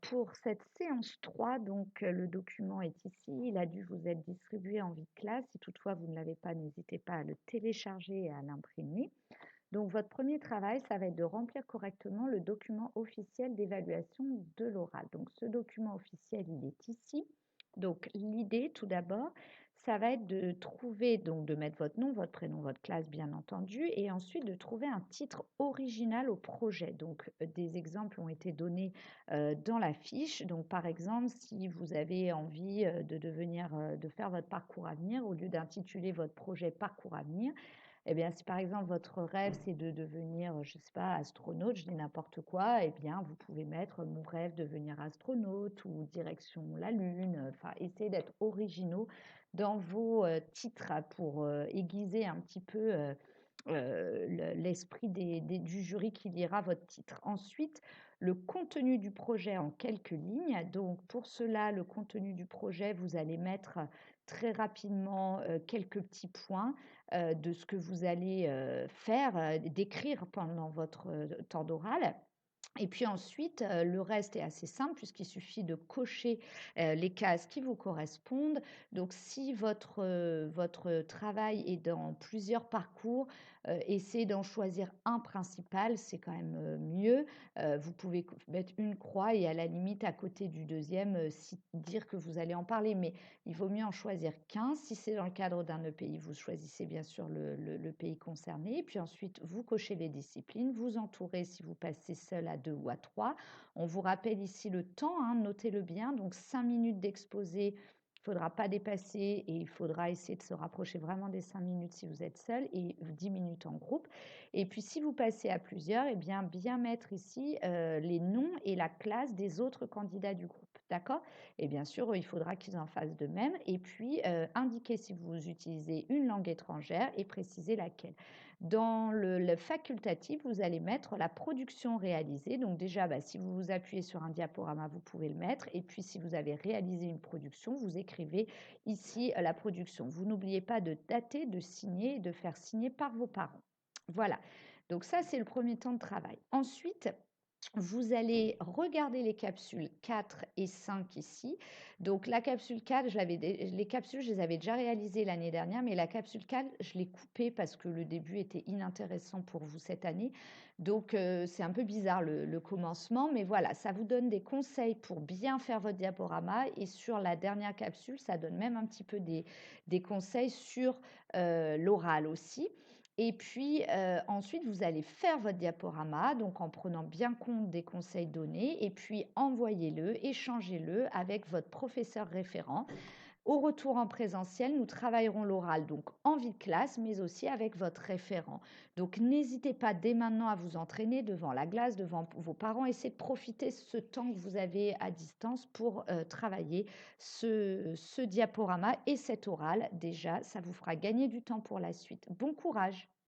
pour cette séance 3, donc le document est ici, il a dû vous être distribué en vue de classe. Si toutefois vous ne l'avez pas, n'hésitez pas à le télécharger et à l'imprimer. Donc votre premier travail, ça va être de remplir correctement le document officiel d'évaluation de l'oral. Donc ce document officiel, il est ici. Donc l'idée, tout d'abord, ça va être de trouver, donc de mettre votre nom, votre prénom, votre classe, bien entendu, et ensuite de trouver un titre original au projet. Donc des exemples ont été donnés dans la fiche. Donc par exemple, si vous avez envie de faire votre parcours avenir, au lieu d'intituler votre projet Parcours avenir, eh bien, si par exemple votre rêve c'est de devenir, je ne sais pas, astronaute, je dis n'importe quoi, eh bien, vous pouvez mettre mon rêve de devenir astronaute ou direction la Lune. Enfin, essayez d'être originaux dans vos titres pour aiguiser un petit peu l'esprit du jury qui lira votre titre. Ensuite, le contenu du projet en quelques lignes. Donc, pour cela, le contenu du projet, vous allez mettre très rapidement quelques petits points de ce que vous allez faire, décrire pendant votre temps d'oral. Et puis ensuite, le reste est assez simple puisqu'il suffit de cocher les cases qui vous correspondent. Donc, si votre travail est dans plusieurs parcours, essayez d'en choisir un principal, c'est quand même mieux. Vous pouvez mettre une croix et à la limite, à côté du deuxième, dire que vous allez en parler. Mais il vaut mieux en choisir qu'un. Si c'est dans le cadre d'un EPI, vous choisissez bien sûr le pays concerné. Puis ensuite, vous cochez les disciplines, vous entourez si vous passez seul à 2 ou à 3. On vous rappelle ici le temps, hein, notez-le bien. Donc 5 minutes d'exposé, il ne faudra pas dépasser et il faudra essayer de se rapprocher vraiment des 5 minutes si vous êtes seul et 10 minutes en groupe. Et puis si vous passez à plusieurs, eh bien mettre ici les noms et la classe des autres candidats du groupe. D'accord? Et bien sûr, il faudra qu'ils en fassent de même. Et puis, indiquer si vous utilisez une langue étrangère et préciser laquelle. Dans le facultatif, vous allez mettre la production réalisée. Donc déjà, si vous vous appuyez sur un diaporama, vous pouvez le mettre. Et puis, si vous avez réalisé une production, vous écrivez ici la production. Vous n'oubliez pas de dater, de signer et de faire signer par vos parents. Voilà. Donc ça, c'est le premier temps de travail. Ensuite, vous allez regarder les capsules 4 et 5 ici. Donc la capsule 4, les capsules, je les avais déjà réalisées l'année dernière, mais la capsule 4, je l'ai coupée parce que le début était inintéressant pour vous cette année. Donc c'est un peu bizarre le commencement, mais voilà, ça vous donne des conseils pour bien faire votre diaporama. Et sur la dernière capsule, ça donne même un petit peu des conseils sur l'oral aussi. Et puis ensuite, vous allez faire votre diaporama, donc en prenant bien compte des conseils donnés, et puis envoyez-le, échangez-le avec votre professeur référent. Au retour en présentiel, nous travaillerons l'oral donc en vie de classe, mais aussi avec votre référent. Donc n'hésitez pas dès maintenant à vous entraîner devant la glace, devant vos parents. Essayez de profiter de ce temps que vous avez à distance pour travailler ce diaporama et cet oral. Déjà, ça vous fera gagner du temps pour la suite. Bon courage!